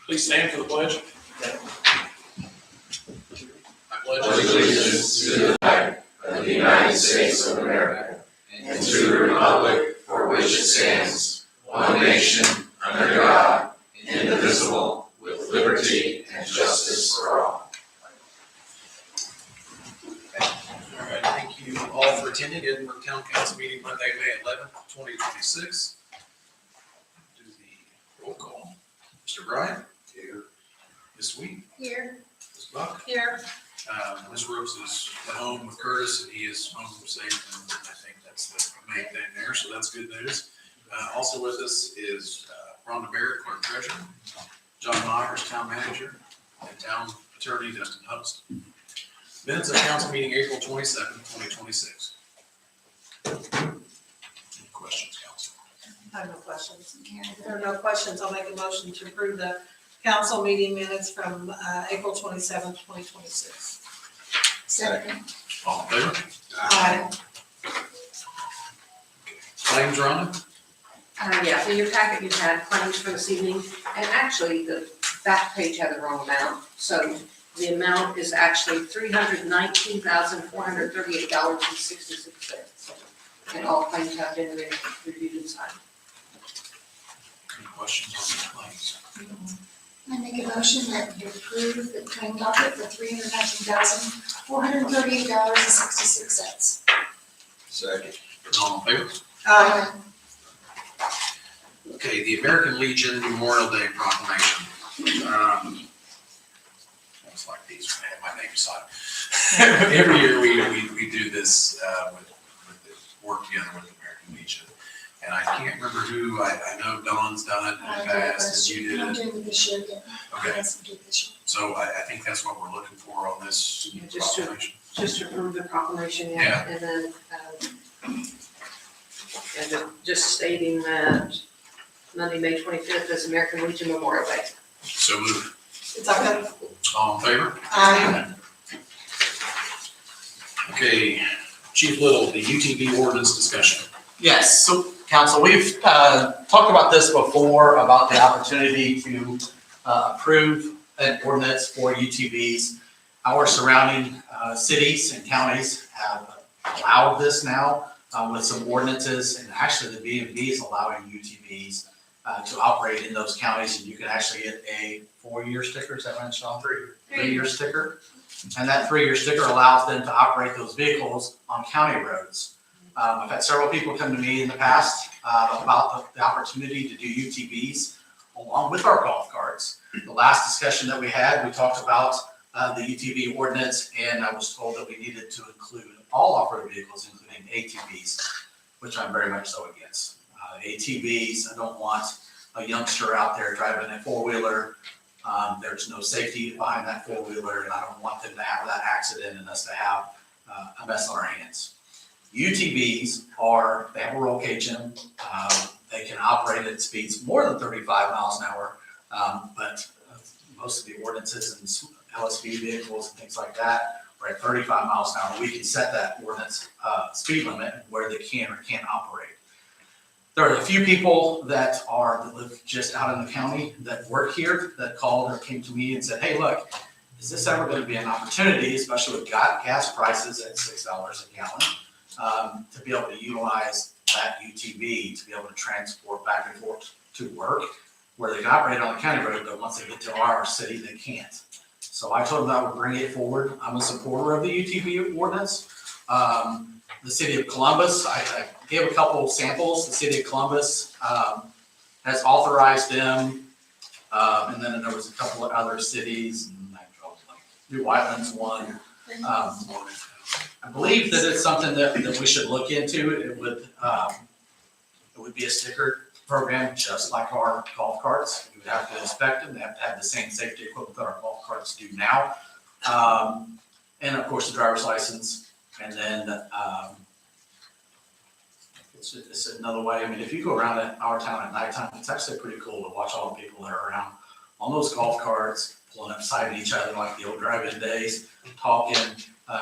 Please stand for the pledge. I pledge allegiance to the flag of the United States of America and to the republic for which it stands, one nation, under God, indivisible, with liberty and justice for all. All right, thank you all for attending Edinburgh Town Council meeting Monday, May 11th, 2026. Do the roll call. Mr. Bryant? Here. Ms. Sweet? Here. Ms. Buck? Here. Ms. Rooks is at home with Curtis, and he is home safe, and I think that's the main thing there, so that's good news. Also with us is Rhonda Barrett, clerk treasurer, John Myers, town manager, and town attorney Dustin Huddleston. Minutes of council meeting April 27th, 2026. Any questions, council? I have no questions. If there are no questions, I'll make a motion to approve the council meeting minutes from April 27th, 2026. Second. All in favor? Aye. Claims, Rhonda? Yeah, so in your packet, you had claims for this evening, and actually, the back page had the wrong amount. So the amount is actually $319,438.66. And all claims have been reviewed and signed. Any questions on the claims? I make a motion that we approve the claim docket for $319,438.66. Second. All in favor? Aye. Okay, the American Legion Memorial Day proclamation. Looks like these, I have my name beside them. Every year we do this with the work together with the American Legion. And I can't remember who, I know Dawn's done it in the past, and you did I'm it. doing it this year again. Okay, Yes, I'm doing it this year. so I think that's what we're looking for on this Yeah, just to- proclamation. Just to approve the proclamation, Yeah. yeah, and then, just stating that Monday, May 25th is American Legion Memorial Day. So moved. Second. All in favor? Aye. Okay, Chief Little, the UTV ordinance discussion. Yes, so council, we've talked about this before, about the opportunity to approve an ordinance for UTVs. Our surrounding cities and counties have allowed this now with some ordinances, and actually the DMV is allowing UTVs to operate in those counties, and you can actually get a 4-year sticker, is that right, Sean? 3-year sticker. And that 3-year sticker allows them to operate those vehicles on county roads. I've had several people come to me in the past about the opportunity to do UTVs along with our golf carts. The last discussion that we had, we talked about the UTV ordinance, and I was told that we needed to include all off-road vehicles, including ATVs, which I'm very much so against. ATVs, I don't want a youngster out there driving a four-wheeler. There's no safety behind that four-wheeler, and I don't want them to have that accident and us to have a mess on our hands. UTVs they have a roll cage in them. They can operate at speeds more than 35 miles an hour, but most of the ordinances and LSV vehicles and things like that are at 35 miles an hour. We can set that ordinance speed limit where they can or can't operate. There are a few people that live just out in the county that work here that called or came to me and said, hey, look, is this ever going to be an opportunity, especially with gas prices at $6 a gallon, to be able to utilize that UTV to be able to transport back and forth to work, where they can operate on the county road, but once they get to our city, they can't. So I told them I would bring it forward. I'm a supporter of the UTV ordinance. The city of Columbus, I gave a couple of samples. The city of Columbus has authorized them, and then there was a couple of other cities, and New Whiteland's one. I believe that it's something that we should look into. It would be a sticker program just like our golf carts. We would have to inspect them. They have to have the same safety equipment that our golf carts do now. And of course the driver's license. And then it's another way. I mean, if you go around our town at nighttime, it's actually pretty cool to watch all the people that are around on those golf carts, pulling up beside each other like the old drive-in days, talking,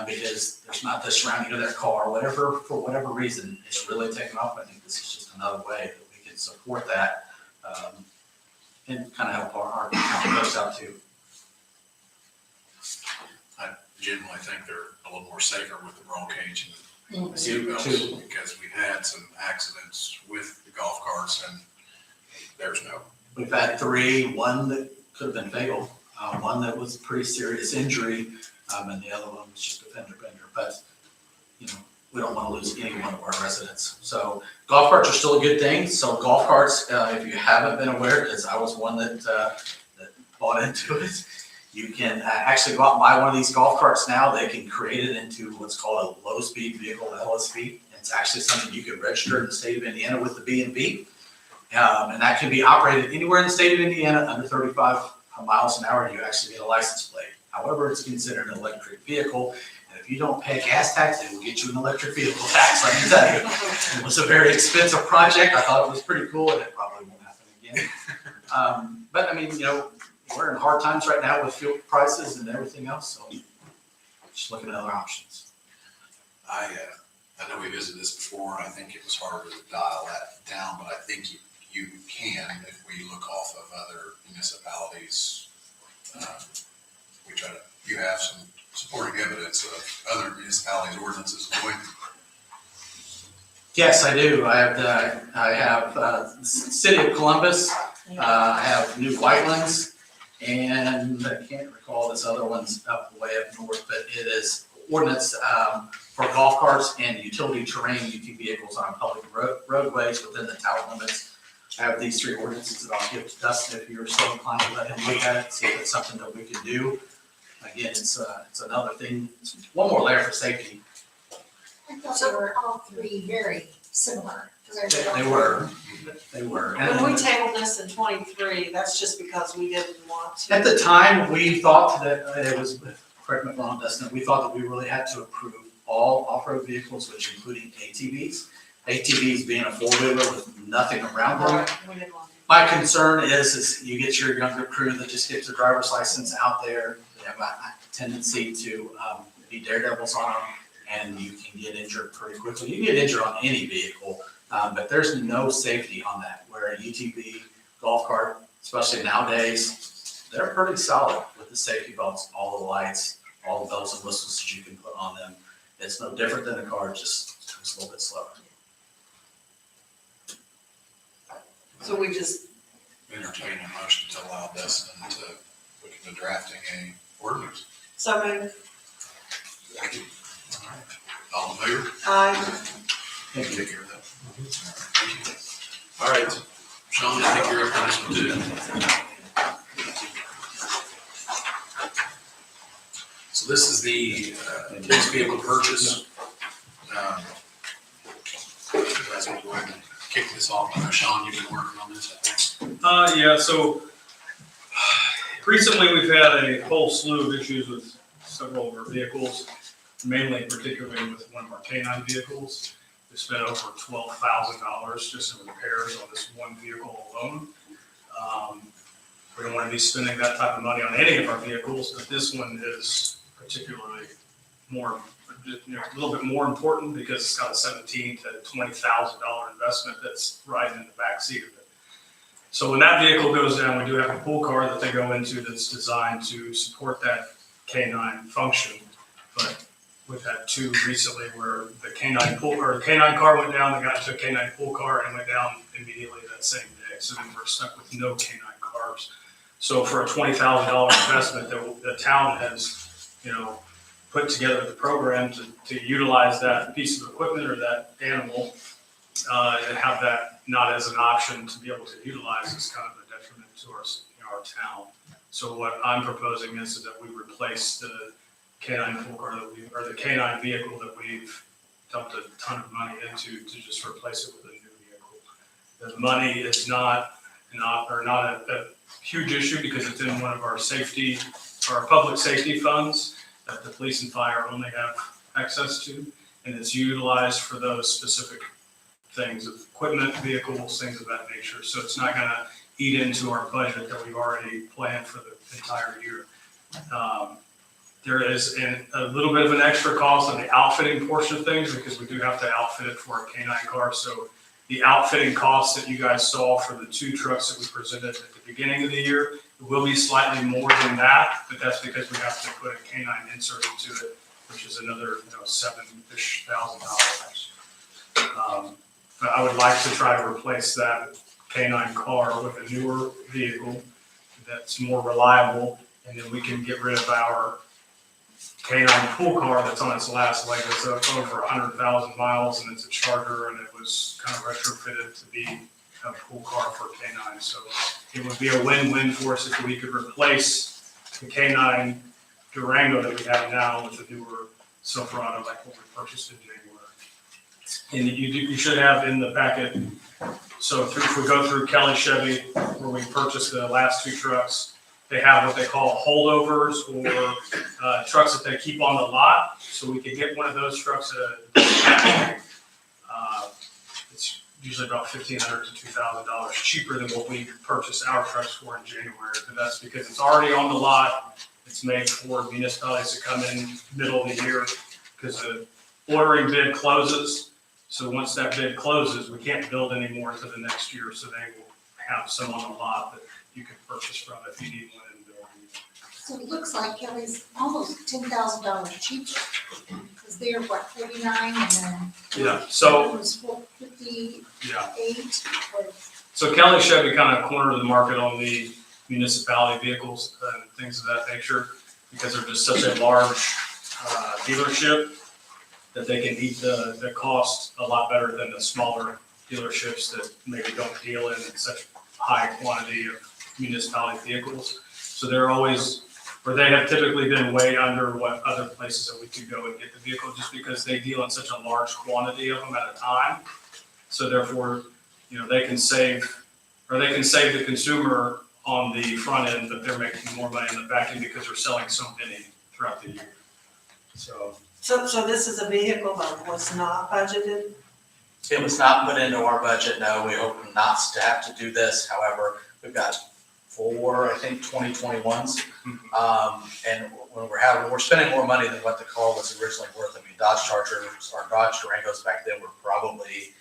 because there's not the surrounding of their car, whatever, for whatever reason, it's really taken off. I think this is just another way that we can support that and kind of help our accountability. works out too. I generally think they're a little more safer with the roll cage and Mhm. seat belts, Too. because we've had some accidents with the golf carts and there's no. We've had 3, one that could have been fatal, one that was a pretty serious injury, and the other one was just a fender bender. But, you know, we don't want to lose any one of our residents. So golf carts are still a good thing. So golf carts, if you haven't been aware, because I was one that bought into it, you can actually go out and buy one of these golf carts now. They can create it into what's called a low-speed vehicle, LSV. It's actually something you can register in the state of Indiana with the B&B. And that can be operated anywhere in the state of Indiana under 35 miles an hour, and you actually get a license plate. However, it's considered an electric vehicle, and if you don't pay gas tax, they will get you an electric vehicle tax, let me tell you. It was a very expensive project. I thought it was pretty cool, and it probably won't happen again. But I mean, you know, we're in hard times right now with fuel prices and everything else, so just looking at other options. I know we visited this before, and I think it was harder to dial that down, but I think you can if we look off of other municipalities. You have some supporting evidence of other municipalities' ordinances going. Yes, I do. I have the City of Columbus, I have New Whitelands, and I can't recall this other one's way up north, but it is ordinance for golf carts and utility terrain UT vehicles on public roadways within the town limits. I have these 3 ordinances that I'll give to Dustin if you're so inclined to let him look at it, see if it's something that we can do. Again, it's another thing, it's one more layer for safety. I thought they were all 3 very similar. They were. When we tabled this in 23, that's just because we didn't want to. At the time, we thought that it was, correct me if I'm wrong, Dustin, we thought that we really had to approve all off-road vehicles, which including ATVs. ATVs being a four-wheeler with nothing around them. Right, we didn't want to. My concern is you get your younger crew that just gets their driver's license out there. They have a tendency to be daredevils on them, and you can get injured pretty quickly. You can get injured on any vehicle, but there's no safety on that. Where a UTV, golf cart, especially nowadays, they're pretty solid with the safety belts, all the lights, all the bells and whistles that you can put on them. It's no different than a car, just a little bit slower. So we just, Entertain a motion to allow Dustin to look into drafting a ordinance. so maybe, All in favor? Thank you. Take care of that. Thank you. All right, Sean, I think you're up on this one too. So this is the police vehicle purchase. Guys, we'll go ahead and kick this off. I know, Sean, you've been working on this, I think. Yeah, so recently we've had a whole slew of issues with several of our vehicles, mainly particularly with one of our K9 vehicles. We spent over $12,000 just in repairs on this one vehicle alone. We don't want to be spending that type of money on any of our vehicles, but this one is particularly more, a little bit more important because it's got a $17,000 to $20,000 investment that's riding in the back seat of it. So when that vehicle goes down, we do have a pool car that they go into that's designed to support that K9 function. But we've had 2 recently where the K9 car went down, they got into a K9 pool car and went down immediately that same day. So then we're stuck with no K9 cars. So for a $20,000 investment, the town has, put together the program to utilize that piece of equipment or that animal and have that not as an option to be able to utilize is kind of a detriment to our town. So what I'm proposing is that we replace the K9 pool car or the K9 vehicle that we've dumped a ton of money into to just replace it with a new vehicle. The money is not a huge issue because it's in one of our public safety funds that the police and fire only have access to, and it's utilized for those specific things, equipment, vehicles, things of that nature. So it's not going to eat into our budget that we've already planned for the entire year. There is a little bit of an extra cost on the outfitting portion of things because we do have to outfit it for a K9 car. So the outfitting costs that you guys saw for the 2 trucks that we presented at the beginning of the year It will be slightly more than that, but that's because we have to put a canine insert into it, which is another, $7-ish thousand. But I would like to try to replace that canine car with a newer vehicle that's more reliable, and then we can get rid of our canine pool car that's on its last leg. It's over 100,000 miles, and it's a Charger, and it was kind of retrofitted to be a pool car for canine. So it would be a win-win for us if we could replace the canine Durango that we have now with a newer Silverado like what we purchased in January. And you should have in the packet, so if we go through Kelly Chevy, where we purchased the last 2 trucks, they have what they call holdovers, or trucks that they keep on the lot. So we could get one of those trucks at a discount. It's usually about $1,500 to $2,000 cheaper than what we purchased our trucks for in January. But that's because it's already on the lot. It's made for municipalities to come in middle of the year because the ordering bid closes. So once that bid closes, we can't build anymore until the next year. So they will have some on the lot that you can purchase from if you need one in the building. So it looks like Kelly's almost $10,000 cheaper, because they're what, 49, and then. Yeah, so- It was 458, Yeah. or, So Kelly Chevy kind of cornered the market on the municipality vehicles and things of that nature because they're just such a large dealership that they can eat the cost a lot better than the smaller dealerships that maybe don't deal in such high quantity of municipality vehicles. So they're always, or they have typically been way under what other places that we could go and get the vehicle just because they deal in such a large quantity of them at a time. So therefore, they can save the consumer on the front end, but they're making more money in the back end because they're selling so many throughout the year. So, So this is a vehicle that was not budgeted? It was not put into our budget, no, we hope not to have to do this, however, we've got 4, I think, 2021s. And when we're spending more money than what the car was originally worth. I mean, Dodge Chargers, our Dodge Durangos back then were probably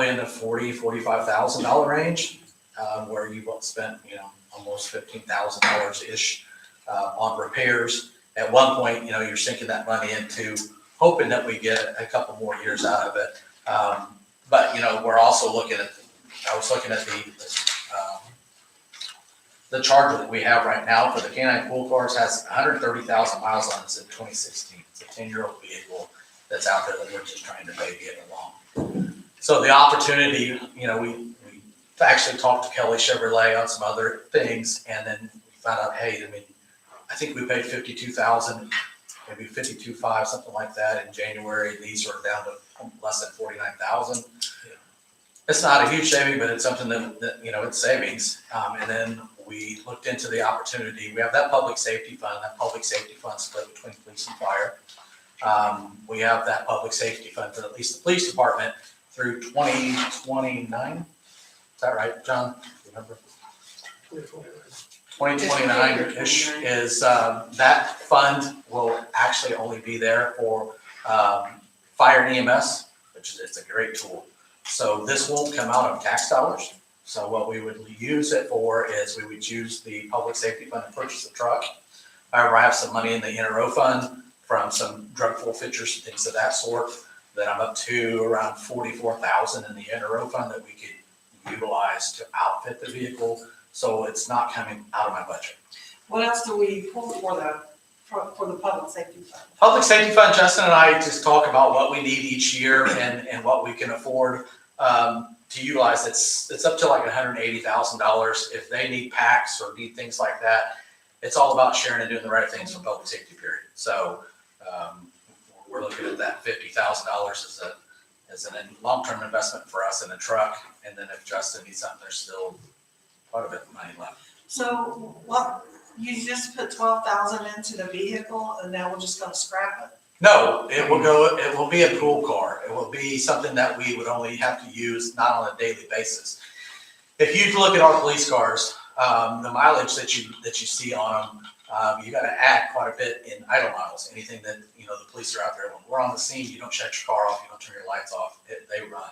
in the $45,000 range, where you spent, almost $15,000-ish on repairs. At one point, you're sinking that money into hoping that we get a couple more years out of it. But, we're also I was looking at the Charger that we have right now for the canine pool cars has 130,000 miles on it in 2016. It's a 10-year-old vehicle that's out there that we're just trying to baby it along. So the opportunity, we actually talked to Kelly Chevrolet on some other things, and then we found out, I think we paid $52,000, maybe $52,500, something like that in January. These are down to less than $49,000. It's not a huge saving, but it's something that it's savings. And then we looked into the opportunity. We have that public safety fund. That public safety fund split between police and fire. We have that public safety fund for at least the police department through 2029. Is that right, John? Remember? 2029-ish is, that fund will actually only be there for fire and EMS, which it's a great tool. So this won't come out of tax dollars. So what we would use it for is we would use the public safety fund to purchase a truck. However, I have some money in the NRO fund from some drug forfeitures and things of that sort that I'm up to around $44,000 in the NRO fund that we could utilize to outfit the vehicle. So it's not coming out of my budget. What else do we pull for the public safety fund? Public safety fund, Justin and I just talk about what we need each year and what we can afford to utilize. It's up to like $180,000. If they need packs or need things like that, it's all about sharing and doing the right things for public safety, period. So we're looking at that $50,000 as a long-term investment for us in a truck. And then if Justin needs something, there's still quite a bit of money left. So you just put 12,000 into the vehicle and now we're just gonna scrap it? No, it will be a pool car. It will be something that we would only have to use not on a daily basis. If you look at our police cars, the mileage that you see on them, you got to add quite a bit in idle miles. Anything that, the police are out there, when we're on the scene, you don't shut your car off, you don't turn your lights off, they run.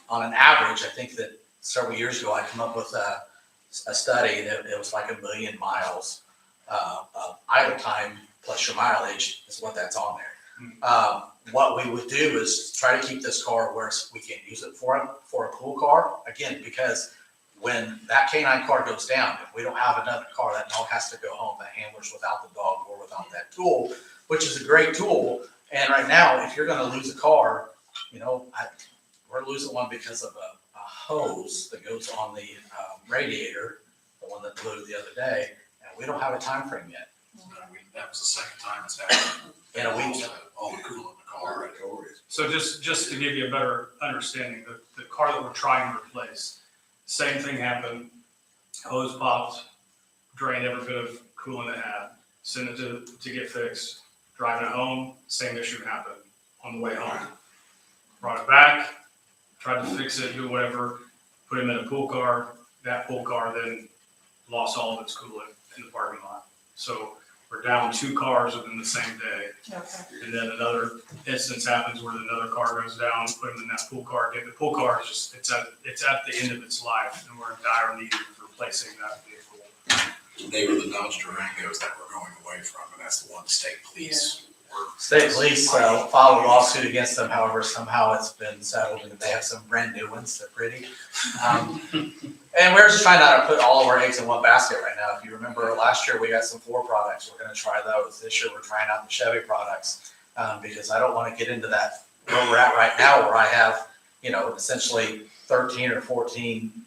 On an average, I think that several years ago, I come up with a study that it was like 1 million miles of idle time plus your mileage is what that's on there. What we would do is try to keep this car where we can use it for a pool car, again, because when that canine car goes down, if we don't have another car, that dog has to go home. That handler's without the dog or without that tool, which is a great tool. And right now, if you're gonna lose a car, we're losing one because of a hose that goes on the radiator, the one that blew the other day, and we don't have a time frame yet. That was the second time it's happened. In a week. All the coolant in the car. So just to give you a better understanding, the car that we're trying to replace, same thing happened. Hose popped, drained every bit of coolant it had, sent it to get fixed. Driving it home, same issue happened on the way home. Brought it back, tried to fix it, do whatever, put him in a pool car. That pool car then lost all of its coolant in the parking lot. So we're down 2 cars within the same day. Okay. And then another instance happens where another car goes down, put them in that pool car again. The pool car is just, it's at the end of its life, and we're in dire need of replacing that vehicle. They were the Dodge Durangos that we're going away from, and that's the one the state police were. State police filed a lawsuit against them, however, somehow it's been settled, and they have some brand new ones, they're pretty. And we're just trying not to put all of our eggs in one basket right now. If you remember, last year we got some Ford products, we're gonna try those. This year we're trying out the Chevy products, because I don't wanna get into that where we're at right now, where I have, essentially 13 or 14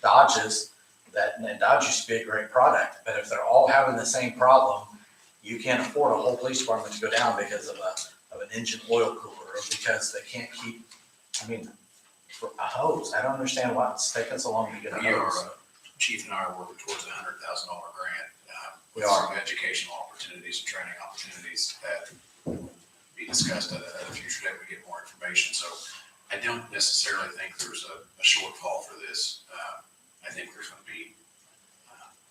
Dodges and Dodge used to be a great product, but if they're all having the same problem, you can't afford a whole police department to go down because of an engine oil cooler, or because they can't keep, for a hose. I don't understand why it's taking so long to get a We are, hose. Chief and I are working towards a $100,000 grant. We with are. some educational opportunities and training opportunities that will be discussed at a future date. We get more information. So I don't necessarily think there's a shortfall for this. I think there's going to be.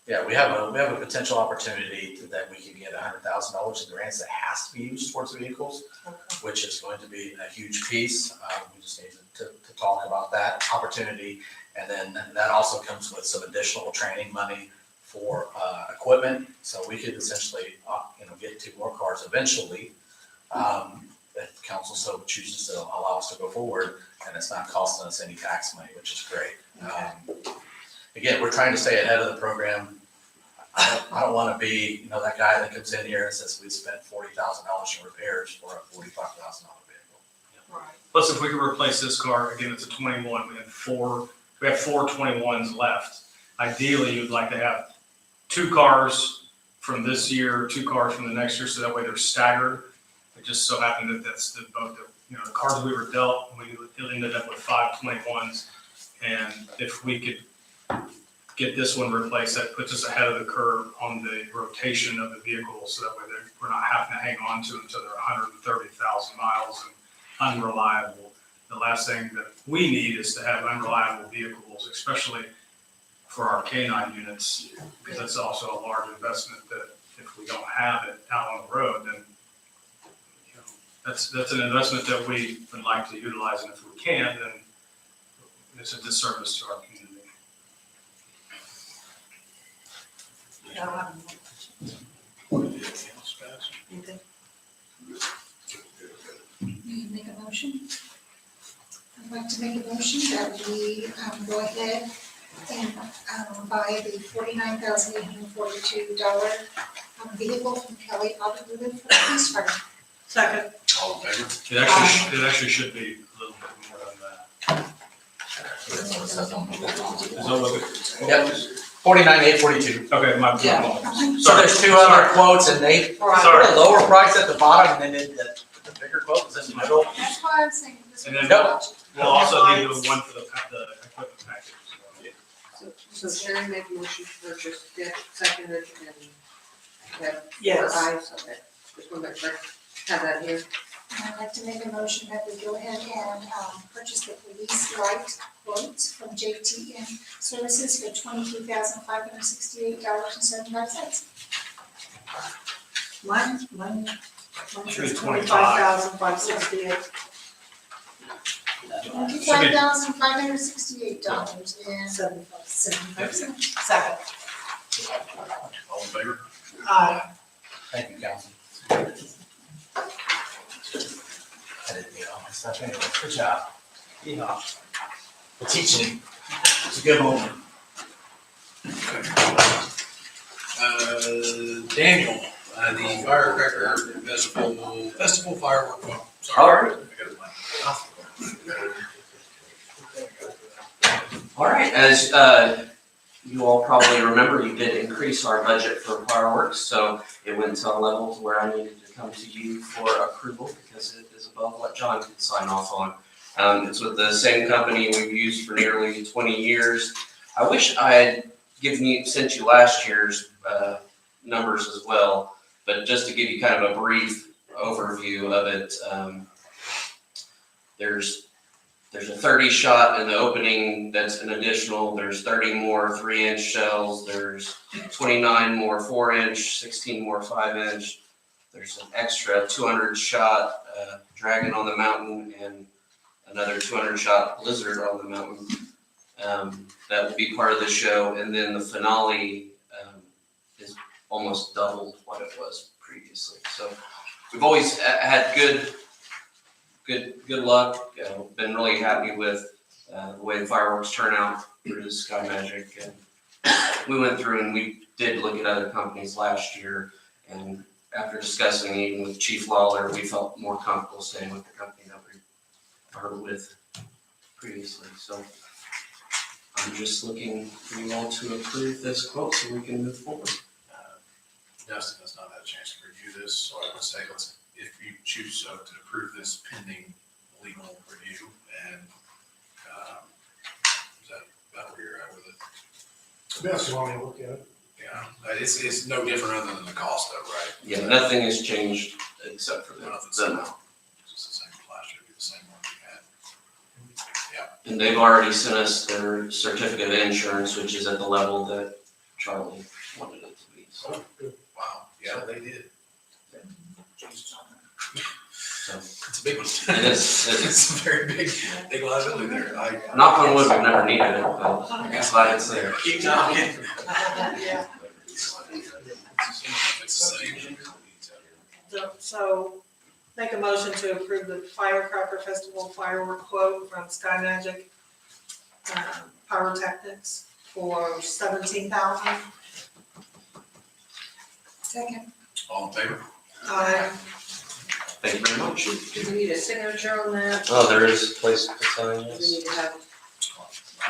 Yeah, we have a potential opportunity that we can get $100,000 in grants that has to be used towards vehicles, which is going to be a huge piece. We just need to talk about that opportunity. And then that also comes with some additional training money for equipment. So we could essentially, get 2 more cars eventually, if council so chooses to allow us to go forward, and it's not costing us any tax money, which is great. Again, we're trying to stay ahead of the program. I don't want to be, that guy that comes in here and says we spent $40,000 in repairs for a $45,000 vehicle. Right. Plus, if we could replace this car, again, it's a 21, we have four 21s left. Ideally, you'd like to have 2 cars from this year, 2 cars from the next year, so that way they're staggered. It just so happened that that's the boat that, the cars we were dealt, we ended up with 5 21s. And if we could get this one replaced, that puts us ahead of the curve on the rotation of the vehicle, so that way we're not having to hang on to them until they're 130,000 miles and unreliable. The last thing that we need is to have unreliable vehicles, especially for our K9 units, because that's also a large investment that if we don't have it out on the road, then that's an investment that we would like to utilize, and if we can't, then it's a disservice to our community. I don't have any more questions. Anything else, guys? Anything? May I make a motion? I'd like to make a motion that we go ahead and buy the $49,842 vehicle from Kelly Automotive for the police department. Second. All in favor? It actually should be a little bit more than that. That's what it says on the Is that what Yep, 49,842. Okay, my Yeah. fault. So there's 2 other quotes, and they put Sorry. a lower price at the bottom, and then the bigger quote is in the middle. That's why I'm saying this And was then- a budget. We'll also need the one for the equipment package as well. So Sherry made a motion to purchase, Dick seconded, and we have Yes. 4 ayes, okay. Just want to make sure, have that here. And I'd like to make a motion that we go ahead and purchase the police light quotes from JTN Services for $22,568.75. Mine Should be says 25. 25,568. $25,568.75. Second. All in favor? Aye. Thank you, Council. I didn't get all my stuff anyway. Good job. Yeah. The teaching, it's a good moment. Daniel, the firecracker festival firework. Oh, sorry. All right. I got it blank. All right, as you all probably remember, you did increase our budget for fireworks, so it went to a level where I needed to come to you for approval because it is above what John could sign off on. It's with the same company we've used for nearly 20 years. I wish I had sent you last year's numbers as well, but just to give you kind of a brief overview of it, there's a 30 shot in the opening that's an additional, there's 30 more 3-inch shells, there's 29 more 4-inch, 16 more 5-inch, there's an extra 200 shot dragon on the mountain and another 200 shot blizzard on the mountain. That will be part of the show, and then the finale is almost doubled what it was previously. So we've always had good luck. Been really happy with the way the fireworks turn out through Sky Magic. And we went through and we did look at other companies last year, and after discussing even with Chief Lawler, we felt more comfortable staying with the company that we were with previously. So I'm just looking for you all to approve this quote so we can move forward. Dustin has not had a chance to review this, so I would say if you choose to approve this pending legal review, and is that about where you're at with it? Yes, you want me to look at it? Yeah, it's no different other than the cost though, right? Yeah, nothing has changed except for the amount. It's just the same last year, be the same one we had. And they've already sent us their certificate of insurance, which is at the level that Charlie wanted it to be. So, Oh, good. Wow, yeah, they did. so It's a big one. it is, It's a very big liability there. knock on wood, we've never needed it, but I'm glad it's there. Keep knocking. Yeah. It's the same. So make a motion to approve the Firecracker Festival firework quote from Sky Magic Pyrotechnics for $17,000. Second. All in favor? Aye. Thank you very much. Do we need a signature on that? Oh, there is a place to sign Do we this. need to have,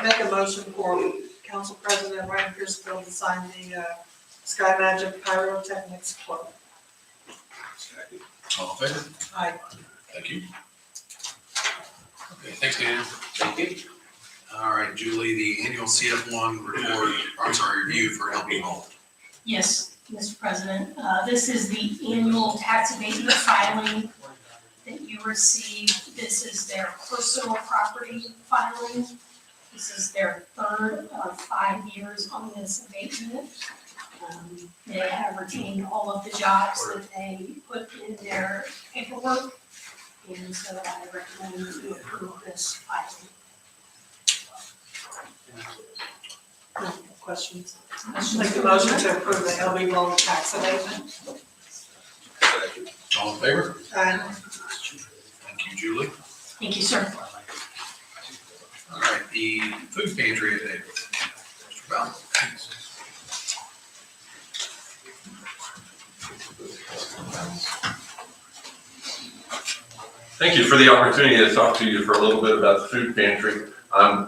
Make a motion for Council President Ryan Piercefield to sign the Sky Magic Pyrotechnics quote. All in favor? Aye. Thank you. Okay, thanks, Daniel. Thank you. All right, Julie, the annual CF1 review for LB Mold. Yes, Mr. President. This is the annual tax abatement filing that you receive. This is their personal property filing. This is their third of 5 years on this abatement. They have retained all of the jobs that they put in their paperwork. And so I recommend that you approve this filing. No questions? Make a motion to approve the LB Mold tax abatement. All in favor? Aye. Thank you, Julie. Thank you, sir. All right, the food pantry at Mr. Bowden. Thank you for the opportunity to talk to you for a little bit about the food pantry.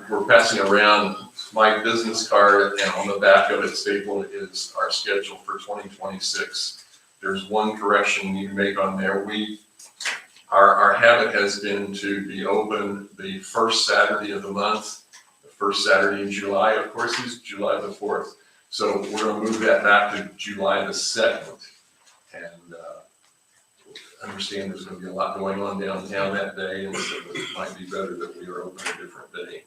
We're passing around my business card, and on the back of it stapled is our schedule for 2026. There's one correction we need to make on there. Our habit has been to be open the first Saturday of the month. The first Saturday in July, of course, is July the 4th. So we're going to move that back to July the 2nd. And understand there's going to be a lot going on downtown that day, and so it might be better that we are open a different day.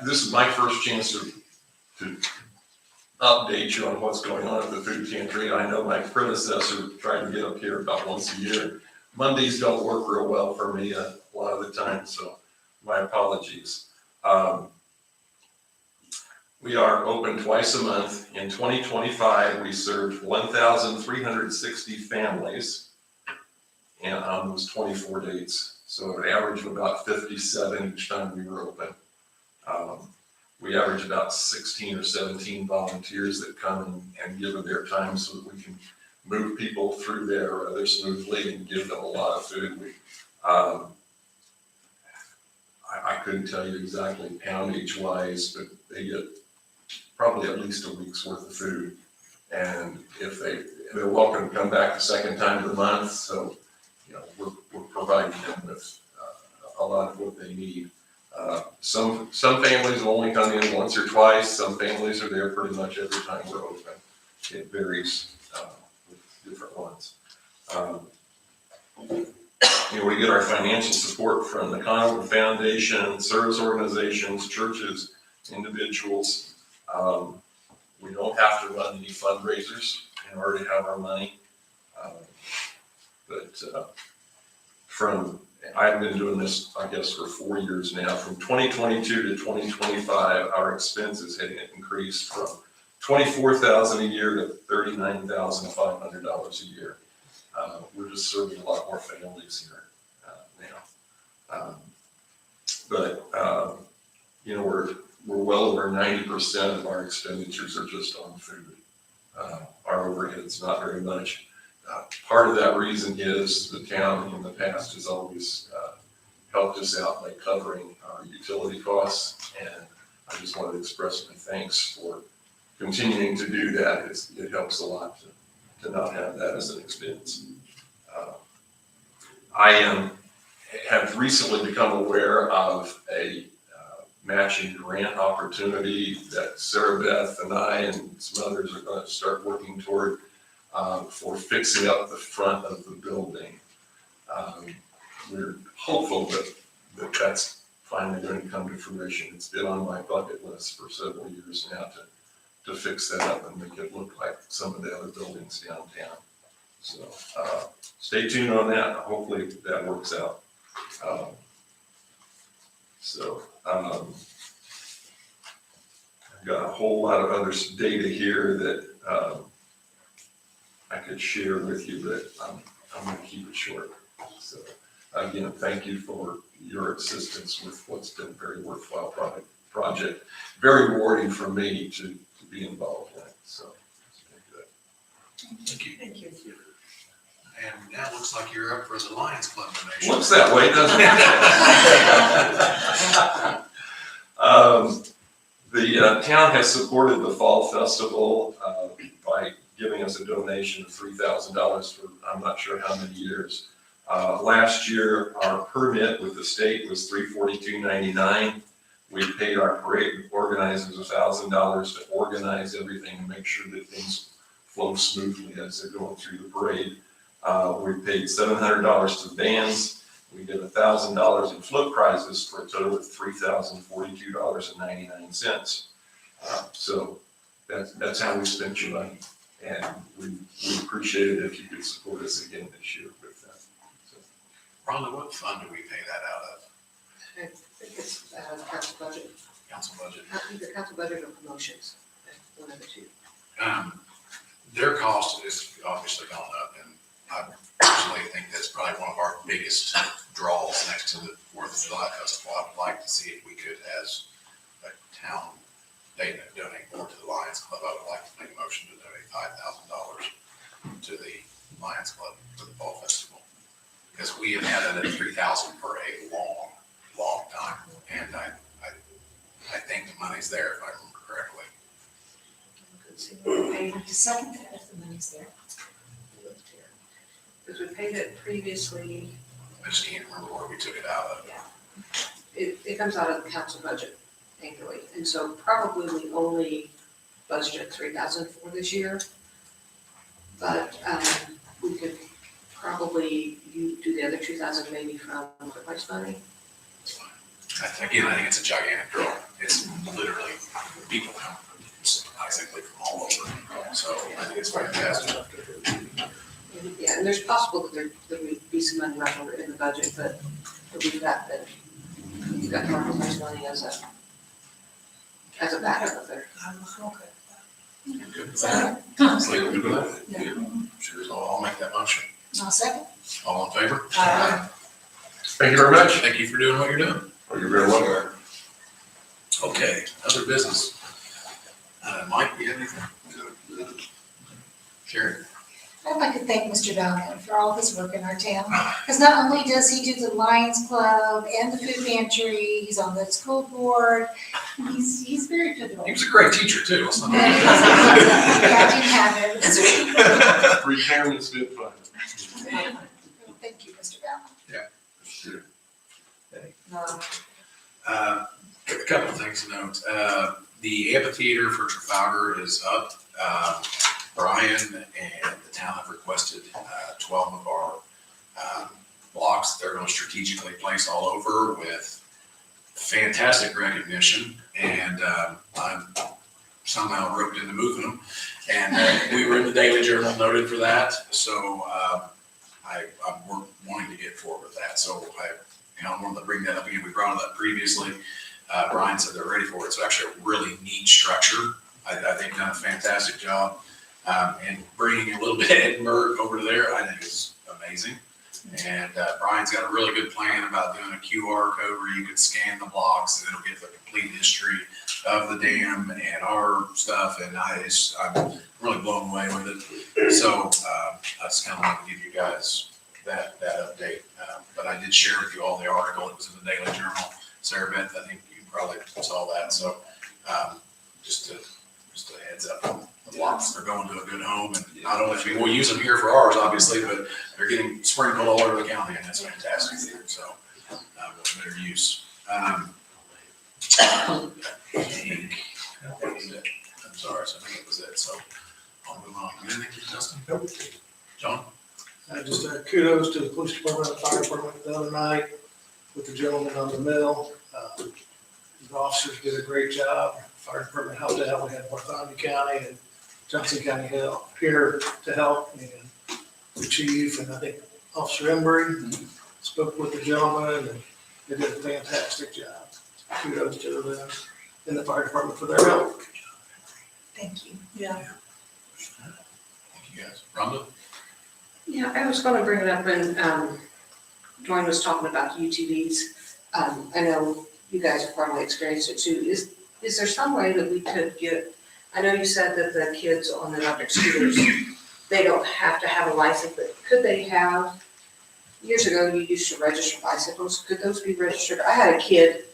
This is my first chance to update you on what's going on at the food pantry. I know my predecessor tried to get up here about once a year, Mondays don't work real well for me a lot of the time, so my apologies. We are open twice a month. In 2025, we served 1,360 families and on those 24 dates. So an average of about 57 each time we were open. We average about 16 or 17 volunteers that come and give of their time so that we can move people through there rather smoothly and give them a lot of food. I couldn't tell you exactly poundage wise, but they get probably at least a week's worth of food. And if they're welcome to come back the second time of the month. So, we're providing them with a lot of what they need. Some families will only come in once or twice. Some families are there pretty much every time we're open. It varies with different ones. We get our financial support from the Conover Foundation, service organizations, churches, individuals. We don't have to run any fundraisers in order to have our money. I've been doing this, I guess, for 4 years now. From 2022 to 2025, our expenses had increased from $24,000 a year to $39,500 a year. We're just serving a lot more families here now. We're well over 90% of our expenditures are just on food. Our overhead's not very much. Part of that reason is the town in the past has always helped us out by covering our utility costs, and I just wanted to express my thanks for continuing to do that. It helps a lot to not have that as an expense. I have recently become aware of a matching grant opportunity that Sarah Beth and I and some others are going to start working toward for fixing up the front of the building. We're hopeful that that's finally going to come to fruition. It's been on my bucket list for several years now to fix that up and make it look like some of the other buildings downtown. So stay tuned on that. Hopefully that works out. I've got a whole lot of other data here that I could share with you, but I'm going to keep it short. So again, thank you for your assistance with what's been a very worthwhile project. Very rewarding for me to be involved in it. So it's been good. Thank you. Thank you. And now it looks like you're up for the Lions Club donation. Looks that way, doesn't it? The town has supported the Fall Festival by giving us a donation of $3,000 for I'm not sure how many years. Last year, our permit with the state was $342.99. We paid our parade organizers $1,000 to organize everything and make sure that things flow smoothly as they're going through the parade. We paid $700 to the bands. We did $1,000 in float prizes for a total of $3,042.99. So that's how we spent your money, and we appreciate it if you could support us again this year with that. So. Rhonda, what fund do we pay that out of? I think it's council budget, Council budget? either council budget or promotions, one of the two. Their cost is obviously gone up, and I personally think that's probably one of our biggest draws next to the 4th of July Festival. I would like to see if we could, as a town, donate more to the Lions Club. I would like to make a motion to donate $5,000 to the Lions Club for the Fall Festival. Because we have had it at $3,000 for a long, long time, and I think the money's there, if I remember correctly. I have to second that if the money's there. Because we paid it previously, I just can't remember where we took it out of. it comes out of the council budget annually, and so probably we only budgeted $3,000 for this year. But we could probably do the other $2,000 maybe from marketplace money. I think it's a gigantic draw. It's literally people come surprisingly from all over. So I think it's fantastic. Yeah, and there's possible that there would be some money left over in the budget, but we've got marketplace money as a backup of there. I'm okay. Good with that. Sleep good with that? Yeah. Sure, so I'll make that motion. I'll second. All in favor? Thank you very much. Thank you for doing what you're doing. Oh, you're very welcome. Okay, other business. Mike, you have anything? Sherry? I'd like to thank Mr. Bauman for all his work in our town. Because not only does he do the Lions Club and the food pantry, he's on the school board. He's very good. He was a great teacher too. Let's not- Yeah, I didn't have it. It's- Retirement's been fun. Thank you, Mr. Bauman. Sure. No. A couple of things to note. The amphitheater for Trafalgar is up. Brian and the town have requested 12 of our blocks that they're going to strategically place all over with fantastic recognition. And I'm somehow roped into moving them. And we were in the Daily Journal noted for that. So I'm wanting to get forward with that. So I wanted to bring that up again. We brought it up previously. Brian said they're ready for it. It's actually a really neat structure. I think done a fantastic job. And bringing a little bit of Edinburgh over to there, I think is amazing. And Brian's got a really good plan about doing a QR code where you can scan the blocks and it'll give the complete history of the dam and our stuff. And I'm really blown away with it. So I just kind of wanted to give you guys that update. But I did share with you all the article. It was in the Daily Journal. Sarah Beth, I think you probably saw that. So just a heads up. The blocks are going to a good home, and not only, we'll use them here for ours, obviously, but they're getting sprinkled all over the county, and that's fantastic. So, with better use. I think that was it. I'm sorry, so I think it was it. So, I'll move on. Anything, Justin? Nope. John? Just kudos to the police department and fire department the other night with the gentleman on the mill. The officers did a great job. Fire department helped out. We had Bartholomew County and Johnson County help here to help, and the chief and I think Officer Embry spoke with the gentleman, and they did a fantastic job. Kudos to them and the fire department for their help. Thank you. Yeah. Thank you, guys. Rhonda? Yeah, I was gonna bring it up when, Dwayne was talking about UTVs. I know you guys have probably experienced it too. Is there some way that we could get, I know you said that the kids on the electric scooters, they don't have to have a license, but could they have, years ago, you used to register bicycles, could those be registered? I had a kid,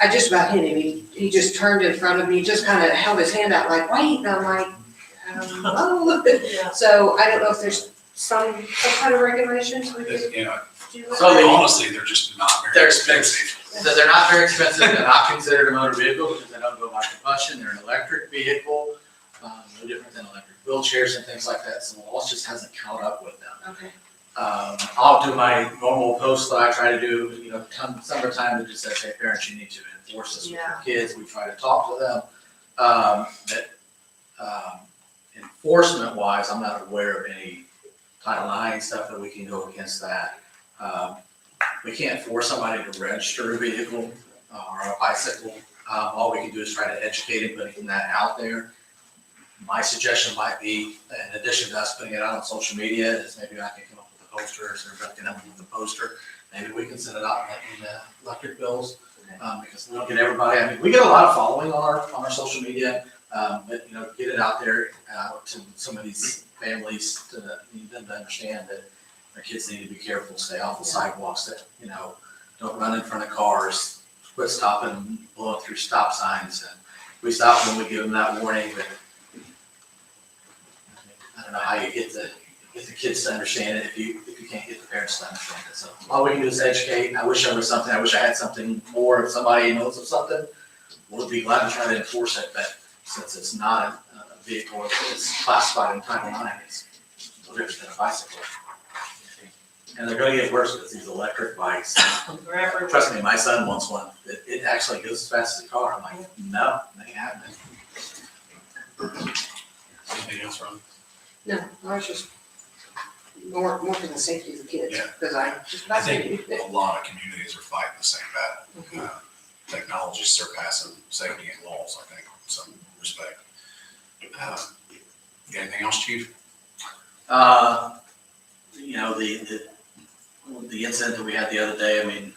I just about hit him, he just turned in front of me, just kind of held his hand out like, wait, and I'm like, oh. Yeah. So I don't know if there's some kind of regulations we could Yeah. do. So they- Honestly, they're just not very They're expensive. So they're not very expensive, they're not considered a motor vehicle because they don't go by combustion, they're an electric vehicle, no different than electric wheelchairs and things like that, so the law just hasn't caught up with them. Okay. I'll do my normal post that I try to do, come summertime, it just says, hey, parents, you need to enforce this with your Yeah. kids, we try to talk to them. Enforcement wise, I'm not aware of any Title IX stuff that we can go against that. We can't force somebody to register a vehicle or a bicycle. All we can do is try to educate them, putting that out there. My suggestion might be, in addition to us putting it out on social media, is maybe I can come up with a poster, or Sarah can come up with a poster. Maybe we can send it out in the electric bills, because we don't get everybody. I mean, we get a lot of following on our social media, but get it out there to some of these families to need them to understand that our kids need to be careful, stay off the sidewalks, that, don't run in front of cars, quit stopping, blow up through stop signs. And we stop when we give them that warning, but I don't know how you get the kids to understand it if you can't get the parents to understand it. So all we can do is educate. I wish I had something more. If somebody knows of something, we'll be glad to try to enforce it. But since it's not a vehicle, it's classified in Title IX, it's no different than a bicycle. And they're gonna get worse with these electric bikes. Trust me, my son wants one. It actually goes as fast as a car. I'm like, no, they haven't. Anything else, Ron? No, I was just more for the safety of the kids, Yeah. because I just. I think a lot of communities are fighting the same battle. Technology surpassing safety and laws, I think, in some respect. Got anything else, chief? You know, the incident that we had the other day, I mean,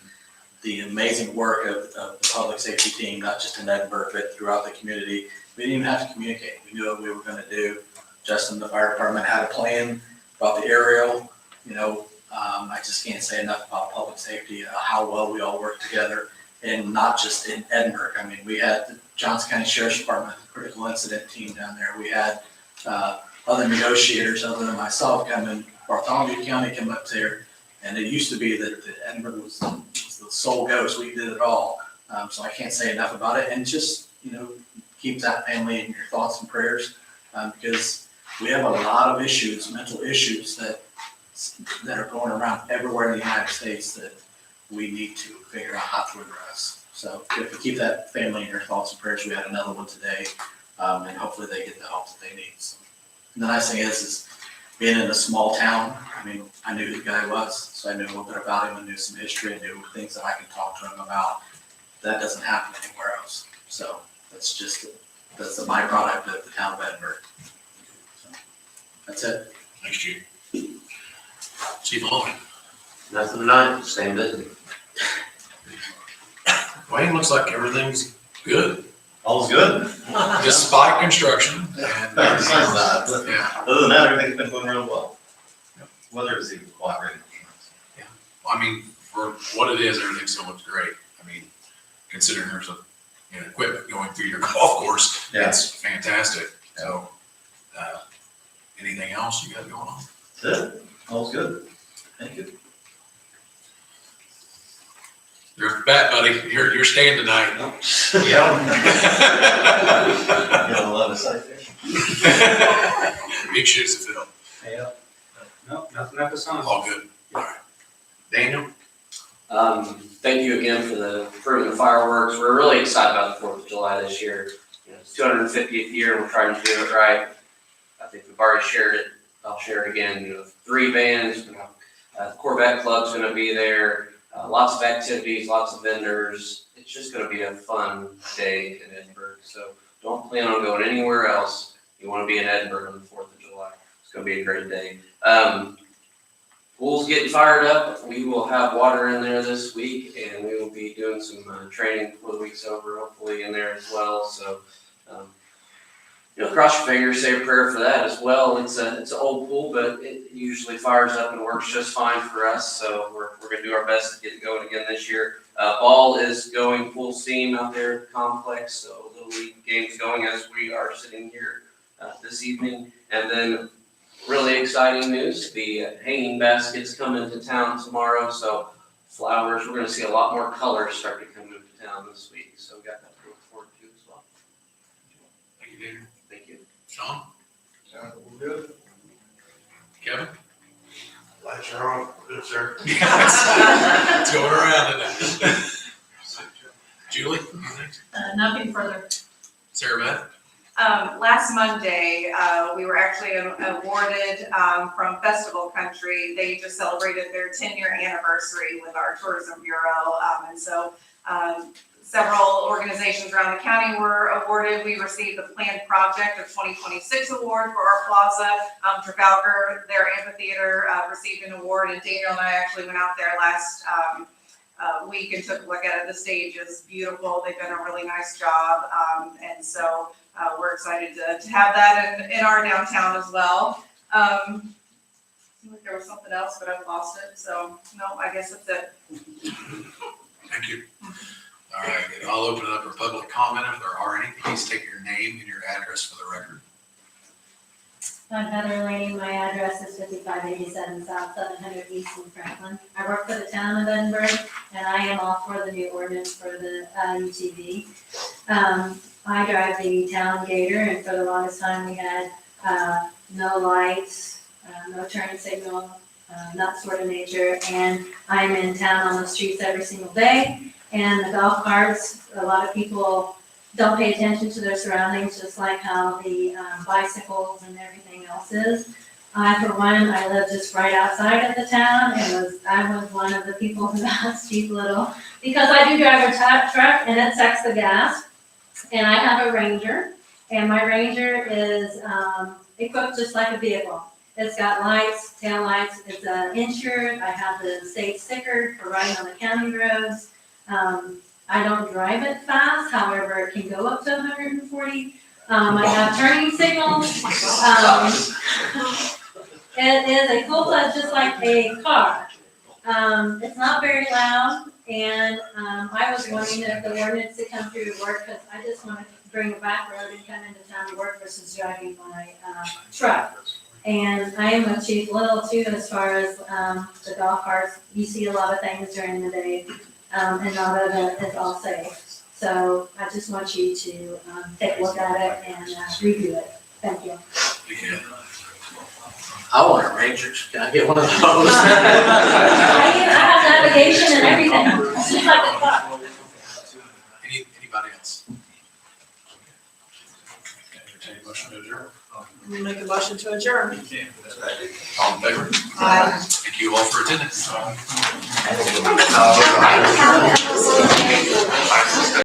the amazing work of the public safety team, not just in Edinburgh, but throughout the community. We didn't even have to communicate. We knew what we were gonna do. Justin, the fire department, had a plan about the aerial. You know, I just can't say enough about public safety, how well we all work together, and not just in Edinburgh. I mean, we had the Johnson County Sheriff's Department, the critical incident team down there. We had other negotiators other than myself come in, Bartholomew County come up there. And it used to be that Edinburgh was the sole ghost. We did it all. So I can't say enough about it. And just, you know, keep that family in your thoughts and prayers, because we have a lot of issues, mental issues that are going around everywhere in the United States that we need to figure out how to address. So if we keep that family in your thoughts and prayers, we had another one today, and hopefully they get the help that they need. So, and the nice thing is being in a small town, I mean, I knew who the guy was, so I knew a little bit about him, I knew some history, I knew things that I could talk to him about. That doesn't happen anywhere else. So that's the byproduct of the town of Edinburgh. So, that's it. Thanks, chief. Chief Lowen. Nothing tonight, staying busy. Wayne, looks like everything's good, All's good. despite construction and. Besides that, but Yeah, other than that, everything's been going real well. Weather is even cooperating. I mean, for what it is, everything still looks great. I mean, considering there's equipment going through your golf course, Yeah. it's fantastic. So, anything else you got going on? That's it. All's good. Thank you. You're fat, buddy. You're staying tonight. Yeah. Got a lot of sight there. Big shoes to fill. Yeah. No, nothing at this time. All good. All right. Daniel? Thank you again for approving the fireworks. We're really excited about the 4th of July this year. You know, it's 250th year, and we're trying to do it right. I think we've already shared it. I'll share it again. You know, 3 bands. You know, the Corvette Club's going to be there. Lots of activities, lots of vendors. It's just going to be a fun day in Edinburgh. So don't plan on going anywhere else. You want to be in Edinburgh on the 4th of July. It's going to be a great day. Pool's getting fired up. We will have water in there this week, and we will be doing some training before the week's over, hopefully in there as well. So, you know, cross your fingers, say a prayer for that as well. It's an old pool, but it usually fires up and works just fine for us. So we're going to do our best to get it going again this year. Ball is going full steam out there at the complex. So Little League games going as we are sitting here this evening. And then really exciting news, the hanging baskets come into town tomorrow. So flowers, we're going to see a lot more colors start to come into town this week. So we got that to look forward to as well. Thank you, Daniel. Thank you. Sean? We're good. Kevin? Lights are on. Good, sir. It's going around, isn't it? Julie, anything? Nothing further. Sarah Beth? Last Monday, we were actually awarded from Festival Country. They just celebrated their 10-year anniversary with our Tourism Bureau. And so several organizations around the county were awarded. We received the Planned Project of 2026 award for our plaza. Trafalgar, their amphitheater, received an award, and Daniel and I actually went out there last week and took a look at it. The stage is beautiful. They've done a really nice job. And so we're excited to have that in our downtown as well. Seemed like there was something else, but I've lost it. So no, I guess that's it. Thank you. All right, I'll open it up for public comment if there are any. Please take your name and your address for the record. I'm Heather Lane, my address is 5587 South 700 East in Franklin. I work for the town of Edinburgh, and I am all for the new ordinance for the UTV. I drive the town gator, and for the longest time we had no lights, no turn signal, that sort of nature, and I'm in town on the streets every single day. And the golf carts, a lot of people don't pay attention to their surroundings, just like how the bicycles and everything else is. For one, I live just right outside of the town, I was one of the people who asked Chief Little, because I do drive a truck and it sucks the gas, and I have a Ranger, and my Ranger is, equipped just like a vehicle. It's got lights, tail lights, it's insured, I have the state sticker for riding on the county roads. I don't drive it fast, however, it can go up to 140. I have turning signals. It is a full-fledged, just like a car. It's not very loud, and I was wondering if the ordinance to come through to work, because I just want to bring a back road and come into town to work versus driving my truck. And I am with Chief Little too, as far as the golf carts. You see a lot of things during the day, and not of it is all safe. So I just want you to take a look at it and review it. Thank you. I want a Ranger. Can I get one of those? I have navigation and everything. It's just like a car. Anybody else? Entertain a motion to adjourn. Make a motion to adjourn. All in favor? Aye. Thank you all for attending. All right.